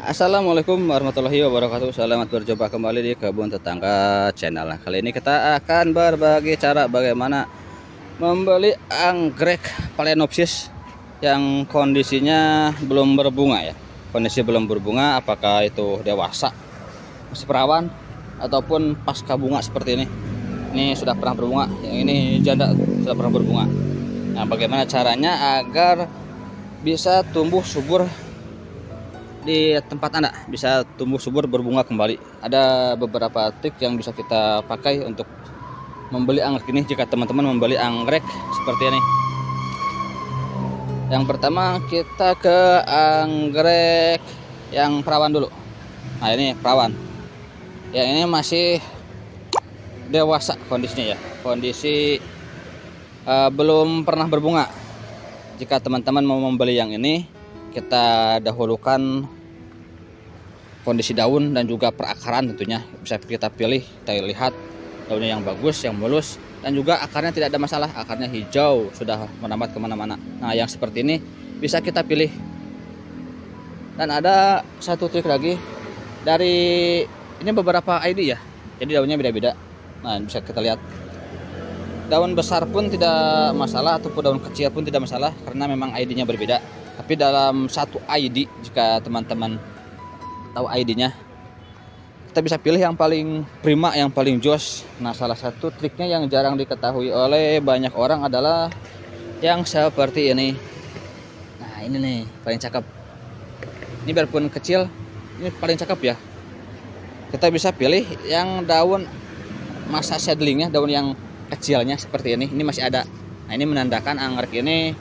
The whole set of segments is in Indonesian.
Assalamualaikum warahmatullahi wabarakatuh. Selamat berjumpa kembali di Kebun Tetangga Channel. Nah, kali ini kita akan berbagi cara bagaimana membeli anggrek Phalaenopsis yang kondisinya belum berbunga ya. Kondisi belum berbunga, apakah itu dewasa, masih perawan, ataupun pasca bunga seperti ini. Ini sudah pernah berbunga, yang ini janda sudah pernah berbunga. Nah, bagaimana caranya agar bisa tumbuh subur di tempat Anda, bisa tumbuh subur berbunga kembali? Ada beberapa trik yang bisa kita pakai untuk membeli anggrek ini jika teman-teman membeli anggrek seperti ini. Yang pertama kita ke anggrek yang perawan dulu. Nah, ini perawan. Yang ini masih dewasa kondisinya ya. Kondisi belum pernah berbunga. Jika teman-teman mau membeli yang ini, kita dahulukan kondisi daun dan juga perakaran tentunya. Bisa kita pilih, kita lihat daunnya yang bagus, yang mulus, dan juga akarnya tidak ada masalah, akarnya hijau, sudah merambat kemana-mana. Nah, yang seperti ini bisa kita pilih. Dan ada satu trik lagi, dari ini beberapa ID ya, jadi daunnya beda-beda. Nah, bisa kita lihat daun besar pun tidak masalah, ataupun daun kecil pun tidak masalah, karena memang ID-nya berbeda. Tapi dalam satu ID, jika teman-teman tahu ID-nya, kita bisa pilih yang paling prima, yang paling jos. Nah, salah satu triknya yang jarang diketahui oleh banyak orang adalah yang seperti ini. Nah, ini nih paling cakep. Ini biarpun kecil, ini paling cakep ya. Kita bisa pilih yang daun masa seedlingnya, daun yang kecilnya seperti ini. Ini masih ada. Nah, ini menandakan anggrek ini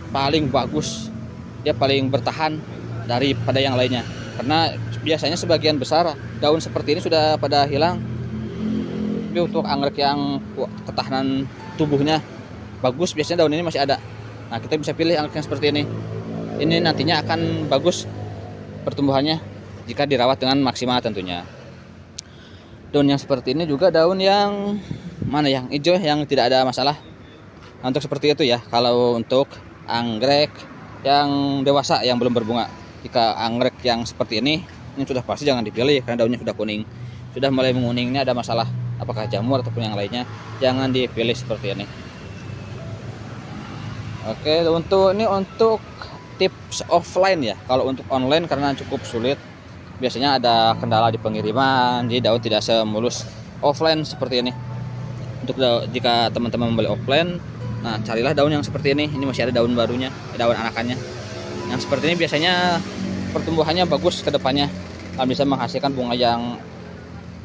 paling bagus, dia paling bertahan daripada yang lainnya, karena biasanya sebagian besar daun seperti ini sudah pada hilang. Tapi untuk anggrek yang ketahanan tubuhnya bagus, biasanya daun ini masih ada. Nah, kita bisa pilih anggrek yang seperti ini. Ini nantinya akan bagus pertumbuhannya jika dirawat dengan maksimal tentunya. Daun yang seperti ini juga daun yang mana, yang hijau, yang tidak ada masalah. Nah, untuk seperti itu ya kalau untuk anggrek yang dewasa yang belum berbunga. Jika anggrek yang seperti ini sudah pasti jangan dipilih, karena daunnya sudah kuning, sudah mulai menguning. Ini ada masalah, apakah jamur ataupun yang lainnya, jangan dipilih seperti ini. Oke, untuk tips offline ya. Kalau untuk online karena cukup sulit, biasanya ada kendala di pengiriman, jadi daun tidak semulus offline seperti ini. Untuk jika teman-teman membeli offline, nah carilah daun yang seperti ini. Ini masih ada daun barunya, daun anakannya. Yang seperti ini biasanya pertumbuhannya bagus ke depannya, akan bisa menghasilkan bunga yang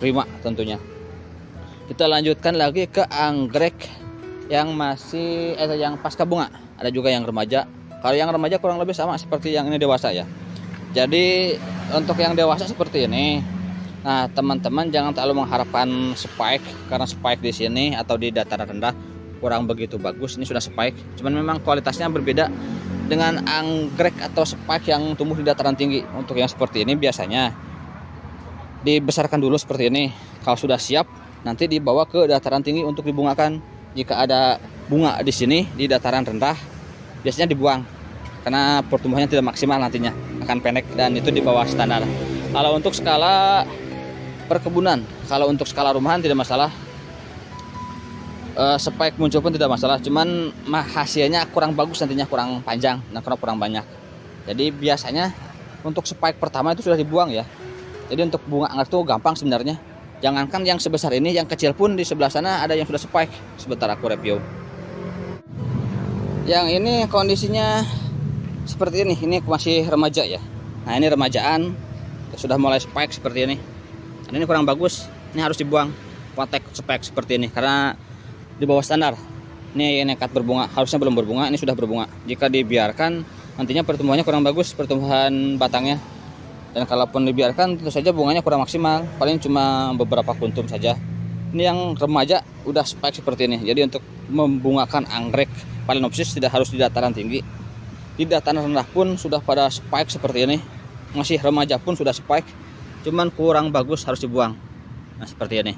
prima tentunya. Kita lanjutkan lagi ke anggrek yang masih yang pasca bunga. Ada juga yang remaja. Kalau yang remaja kurang lebih sama seperti yang ini dewasa ya. Jadi untuk yang dewasa seperti ini, nah teman-teman jangan terlalu mengharapkan spike, karena spike di sini atau di dataran rendah kurang begitu bagus. Ini sudah spike, cuman memang kualitasnya berbeda dengan anggrek atau spike yang tumbuh di dataran tinggi. Untuk yang seperti ini biasanya dibesarkan dulu seperti ini. Kalau sudah siap, nanti dibawa ke dataran tinggi untuk dibungakan. Jika ada bunga di sini di dataran rendah, biasanya dibuang karena pertumbuhannya tidak maksimal, nantinya akan pendek dan itu di bawah standar. Kalau untuk skala perkebunan, kalau untuk skala rumahan tidak masalah. Spike muncul pun tidak masalah, cuman hasilnya kurang bagus, nantinya kurang panjang dan kurang banyak. Jadi biasanya untuk spike pertama itu sudah dibuang ya. Jadi untuk bunga anggrek itu gampang sebenarnya. Jangankan yang sebesar ini, yang kecil pun di sebelah sana ada yang sudah spike. Sebentar aku review. Yang ini kondisinya seperti ini masih remaja ya. Nah, ini remajaan, sudah mulai spike seperti ini. Dan ini kurang bagus, ini harus dibuang. Kontak spike seperti ini karena di bawah standar. Ini nekat berbunga, harusnya belum berbunga, ini sudah berbunga. Jika dibiarkan, nantinya pertumbuhannya kurang bagus, pertumbuhan batangnya. Dan kalaupun dibiarkan, tentu saja bunganya kurang maksimal, paling cuma beberapa kuntum saja. Ini yang remaja udah spike seperti ini. Jadi untuk membungakan anggrek Phalaenopsis tidak harus di dataran tinggi, di dataran rendah pun sudah pada spike seperti ini. Masih remaja pun sudah spike, cuman kurang bagus, harus dibuang. Nah, seperti ini.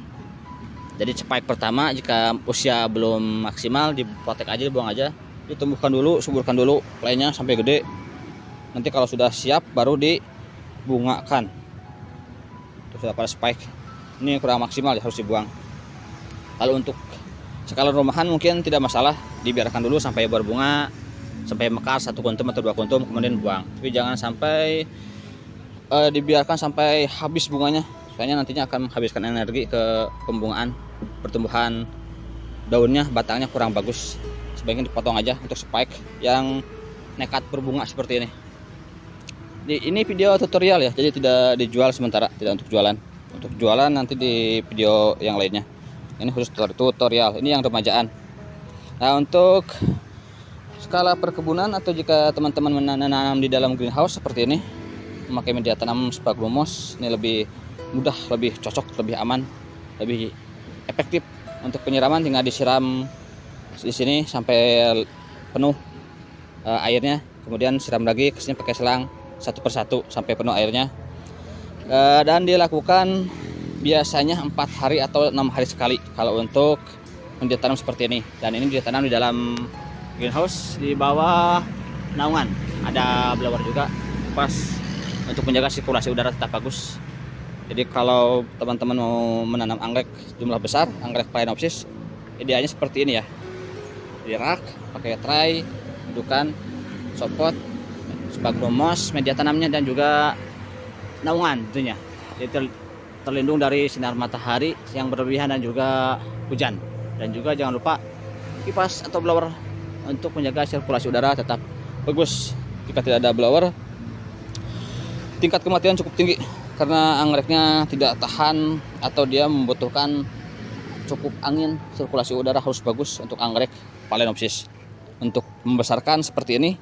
Jadi spike pertama jika usia belum maksimal, dipotek aja, dibuang aja, ditumbuhkan dulu, suburkan dulu lainnya sampai gede. Nanti kalau sudah siap baru dibungakan. Itu sudah pada spike. Ini kurang maksimal ya, harus dibuang. Kalau untuk skala rumahan mungkin tidak masalah, dibiarkan dulu sampai berbunga, sampai mekar 1 kuntum atau 2 kuntum kemudian buang. Tapi jangan sampai dibiarkan sampai habis bunganya, soalnya nantinya akan menghabiskan energi ke pembungaan, pertumbuhan daunnya, batangnya kurang bagus. Sebaiknya dipotong aja untuk spike yang nekat berbunga seperti ini. Ini video tutorial ya, jadi tidak dijual sementara, tidak untuk jualan. Untuk jualan nanti di video yang lainnya. Ini khusus tutorial, ini yang remajaan. Nah, untuk skala perkebunan atau jika teman-teman menanam di dalam greenhouse seperti ini, memakai media tanam Spagromus ini lebih mudah, lebih cocok, lebih aman, lebih efektif. Untuk penyiraman tinggal disiram di sini sampai penuh airnya, kemudian siram lagi kesini pakai selang 1 persatu sampai penuh airnya, dan dilakukan biasanya 4 hari atau 6 hari sekali kalau untuk media tanam seperti ini. Dan ini ditanam di dalam greenhouse di bawah naungan, ada blower juga pas untuk menjaga sirkulasi udara tetap bagus. Jadi kalau teman-teman mau menanam anggrek jumlah besar, anggrek Phalaenopsis, idealnya seperti ini ya, di rak pakai tray, dudukan, sopot, Spagromus media tanamnya, dan juga naungan tentunya. Jadi terlindung dari sinar matahari yang berlebihan dan juga hujan. Dan juga jangan lupa kipas atau blower untuk menjaga sirkulasi udara tetap bagus. Jika tidak ada blower, tingkat kematian cukup tinggi karena anggreknya tidak tahan atau dia membutuhkan cukup angin, sirkulasi udara harus bagus untuk anggrek Phalaenopsis. Untuk membesarkan seperti ini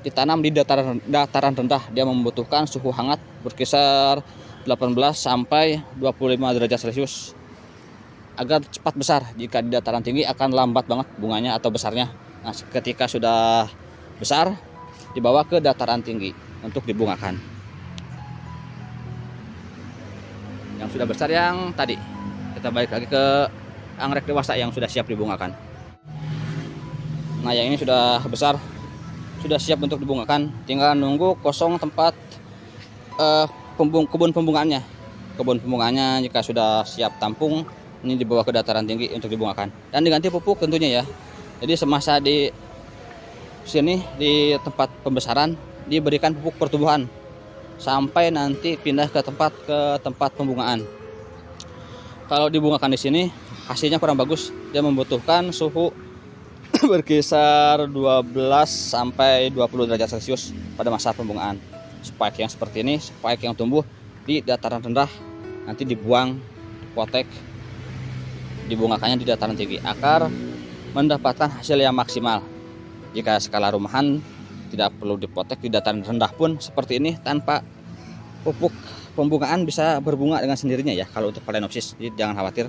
ditanam di dataran rendah, dia membutuhkan suhu hangat berkisar 18 sampai 25 derajat Celcius agar cepat besar. Jika di dataran tinggi akan lambat banget bunganya atau besarnya. Nah, ketika sudah besar dibawa ke dataran tinggi untuk dibungakan. Yang sudah besar yang tadi, kita balik lagi ke anggrek dewasa yang sudah siap dibungakan. Nah, yang ini sudah besar, sudah siap untuk dibungakan, tinggal nunggu kosong tempat kebun pembungaannya. Kebun pembungaannya jika sudah siap tampung, ini dibawa ke dataran tinggi untuk dibungakan dan diganti pupuk tentunya ya. Jadi semasa di sini di tempat pembesaran diberikan pupuk pertumbuhan sampai nanti pindah ke tempat pembungaan. Kalau dibungakan di sini hasilnya kurang bagus, dia membutuhkan suhu berkisar 12 sampai 20 derajat Celcius pada masa pembungaan. Spike yang seperti ini, spike yang tumbuh di dataran rendah, nanti dibuang, dipotek, dibungakannya di dataran tinggi agar mendapatkan hasil yang maksimal. Jika skala rumahan tidak perlu dipotek, di dataran rendah pun seperti ini tanpa pupuk pembungaan bisa berbunga dengan sendirinya ya. Kalau untuk Phalaenopsis, jadi jangan khawatir,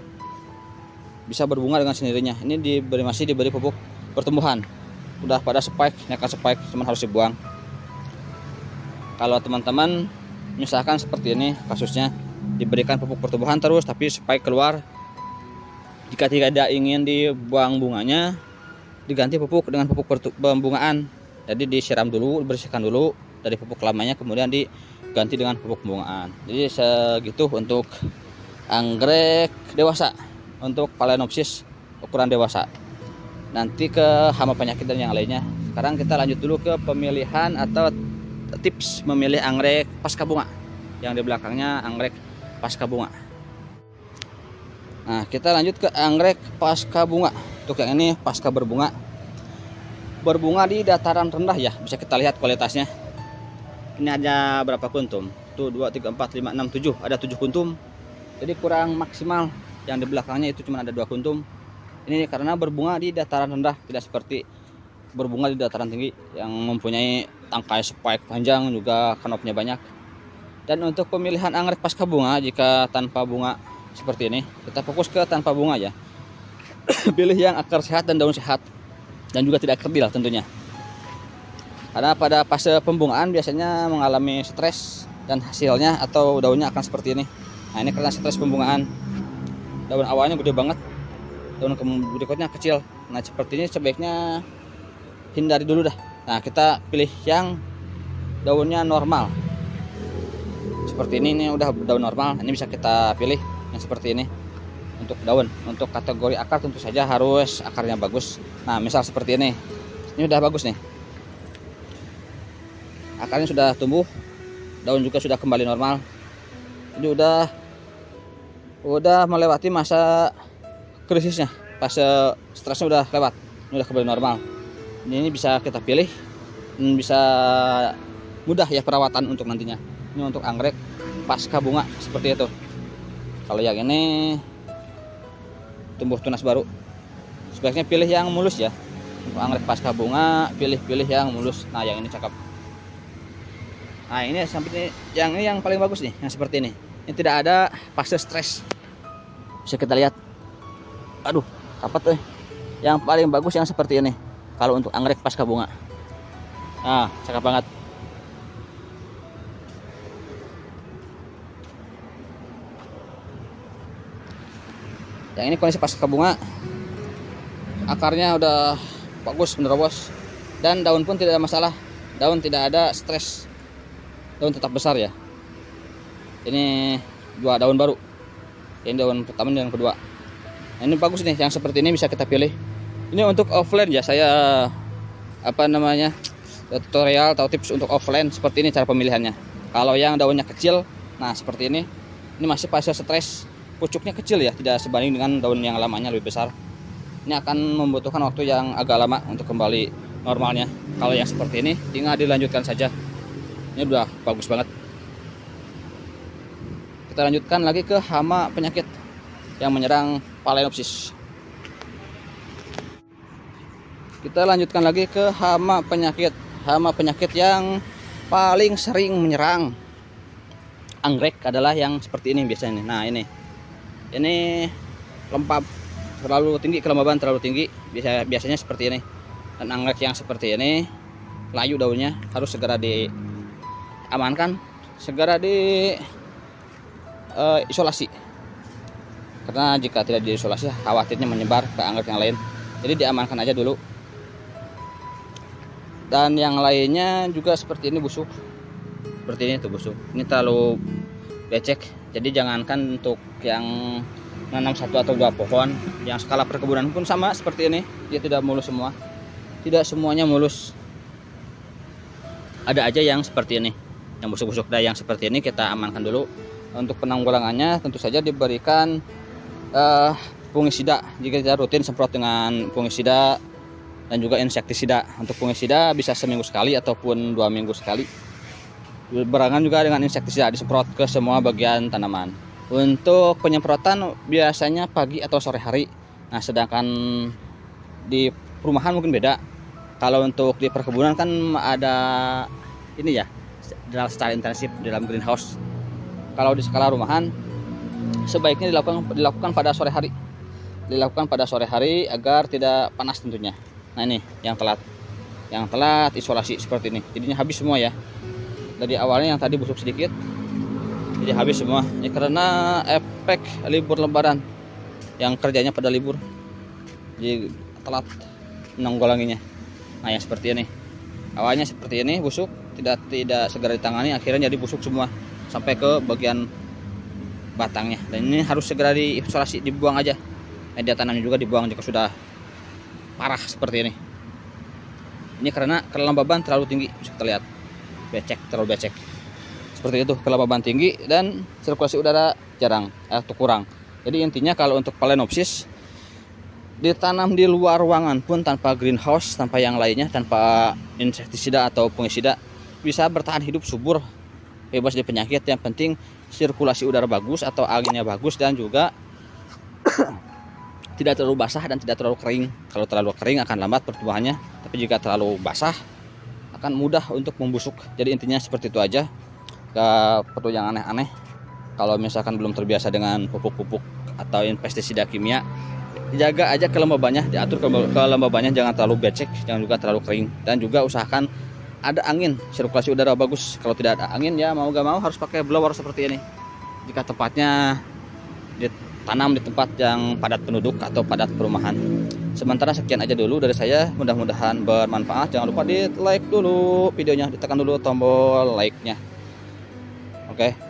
bisa berbunga dengan sendirinya. Ini masih diberi pupuk pertumbuhan, udah pada spike, nekat spike, cuman harus dibuang. Kalau teman-teman misalkan seperti ini kasusnya, diberikan pupuk pertumbuhan terus tapi spike keluar, jika tidak ingin dibuang bunganya, diganti pupuk dengan pupuk pembungaan. Jadi disiram dulu, bersihkan dulu dari pupuk lamanya, kemudian diganti dengan pupuk pembungaan. Jadi segitu untuk anggrek dewasa, untuk Phalaenopsis ukuran dewasa. Nanti ke hama penyakit dan yang lainnya. Sekarang kita lanjut dulu ke pemilihan atau tips memilih anggrek pasca bunga. Yang di belakangnya anggrek pasca bunga. Nah, kita lanjut ke anggrek pasca bunga. Untuk yang ini pasca berbunga. Berbunga di dataran rendah ya, bisa kita lihat kualitasnya. Ini ada berapa kuntum? Tuh 2, 3, 4, 5, 6, 7. Ada 7 kuntum. Jadi kurang maksimal. Yang di belakangnya itu cuma ada 2 kuntum. Ini karena berbunga di dataran rendah, tidak seperti berbunga di dataran tinggi yang mempunyai tangkai spike panjang, juga kanopnya banyak. Dan untuk pemilihan anggrek pasca bunga, jika tanpa bunga seperti ini, kita fokus ke tanpa bunga ya. Pilih yang akar sehat dan daun sehat, dan juga tidak kerdil tentunya. Karena pada fase pembungaan biasanya mengalami stres dan hasilnya atau daunnya akan seperti ini. Nah, ini karena stres pembungaan, daun awalnya gede banget, daun berikutnya kecil. Nah, seperti ini sebaiknya hindari dulu dah. Nah, kita pilih yang daunnya normal seperti ini udah daun normal. Ini bisa kita pilih yang seperti ini untuk daun. Untuk kategori akar tentu saja harus akarnya bagus. Nah misal seperti ini udah bagus nih, akarnya sudah tumbuh, daun juga sudah kembali normal. Ini udah melewati masa krisisnya, fase stresnya udah lewat, ini udah kembali normal. Ini bisa kita pilih, bisa mudah ya perawatan untuk nantinya. Ini untuk anggrek pasca bunga seperti itu. Kalau yang ini tumbuh tunas baru, sebaiknya pilih yang mulus ya. Untuk anggrek pasca bunga pilih yang mulus. Nah yang ini cakep. Nah ini sampai ini yang paling bagus nih, yang seperti ini. Ini tidak ada fase stres. Bisa kita lihat. Aduh, rapat tuh. Yang paling bagus yang seperti ini. Kalau untuk anggrek pasca bunga. Nah, cakep banget. Yang ini kondisi pasca bunga. Akarnya udah bagus menerobos, dan daun pun tidak ada masalah. Daun tidak ada stres, daun tetap besar ya. Ini dua daun baru, ini daun pertama dan yang kedua. Nah, ini bagus nih, yang seperti ini bisa kita pilih. Ini untuk offline ya, saya tutorial atau tips untuk offline seperti ini cara pemilihannya. Kalau yang daunnya kecil, nah seperti ini masih fase stres, pucuknya kecil ya, tidak sebanding dengan daun yang lamanya lebih besar. Ini akan membutuhkan waktu yang agak lama untuk kembali normalnya. Kalau yang seperti ini tinggal dilanjutkan saja. Ini udah bagus banget. Kita lanjutkan lagi ke hama penyakit yang menyerang Phalaenopsis. Kita lanjutkan lagi ke hama penyakit. Hama penyakit yang paling sering menyerang anggrek adalah yang seperti ini biasanya. Nah ini lempap, terlalu tinggi, kelembaban terlalu tinggi, biasanya seperti ini. Dan anggrek yang seperti ini layu daunnya, harus segera diamankan, segera isolasi. Karena jika tidak diisolasi khawatirnya menyebar ke anggrek yang lain. Jadi diamankan aja dulu. Dan yang lainnya juga seperti ini busuk. Seperti ini tuh busuk. Ini terlalu becek. Jadi jangankan untuk yang nanam satu atau dua pohon, yang skala perkebunan pun sama seperti ini. Dia tidak mulus semua. Tidak semuanya mulus. Ada aja yang seperti ini, yang busuk-busuk. Dan yang seperti ini kita amankan dulu. Untuk penanggulangannya tentu saja diberikan fungisida. Jika kita rutin semprot dengan fungisida dan juga insektisida. Untuk fungisida bisa seminggu sekali ataupun 2 minggu sekali. Berangan juga dengan insektisida, disemprot ke semua bagian tanaman. Untuk penyemprotan biasanya pagi atau sore hari. Nah sedangkan di perumahan mungkin beda. Kalau untuk di perkebunan kan ada ini ya, secara intensif di dalam greenhouse. Kalau di skala rumahan sebaiknya dilakukan pada sore hari. Dilakukan pada sore hari agar tidak panas tentunya. Nah ini yang telat isolasi seperti ini. Jadinya habis semua ya. Dari awalnya yang tadi busuk sedikit, jadi habis semua. Ini karena efek libur lebaran, yang kerjanya pada libur, jadi telat menanggulanginya. Nah yang seperti ini, awalnya seperti ini busuk, tidak segera ditangani, akhirnya jadi busuk semua sampai ke bagian batangnya. Dan ini harus segera diisolasi, dibuang aja. Media tanamnya juga dibuang jika sudah parah seperti ini. Ini karena kelembaban terlalu tinggi, bisa kita lihat. Terlalu becek seperti itu, kelembaban tinggi dan sirkulasi udara jarang atau kurang. Jadi intinya kalau untuk Phalaenopsis ditanam di luar ruangan pun tanpa greenhouse, tanpa yang lainnya, tanpa insektisida atau fungisida, bisa bertahan hidup subur, bebas dari penyakit. Yang penting sirkulasi udara bagus atau anginnya bagus, dan juga tidak terlalu basah dan tidak terlalu kering. Kalau terlalu kering akan lambat pertumbuhannya, tapi jika terlalu basah akan mudah untuk membusuk. Jadi intinya seperti itu aja, gak perlu yang aneh-aneh. Kalau misalkan belum terbiasa dengan pupuk-pupuk atau pestisida kimia, jaga aja kelembabannya, diatur kelembabannya, jangan terlalu becek, jangan juga terlalu kering. Dan juga usahakan ada angin, sirkulasi udara bagus. Kalau tidak ada angin ya mau gak mau harus pakai blower seperti ini. Jika tempatnya ditanam di tempat yang padat penduduk atau padat perumahan. Sementara sekian aja dulu dari saya, mudah-mudahan bermanfaat. Jangan lupa di like dulu videonya, ditekan dulu tombol like-nya. Oke.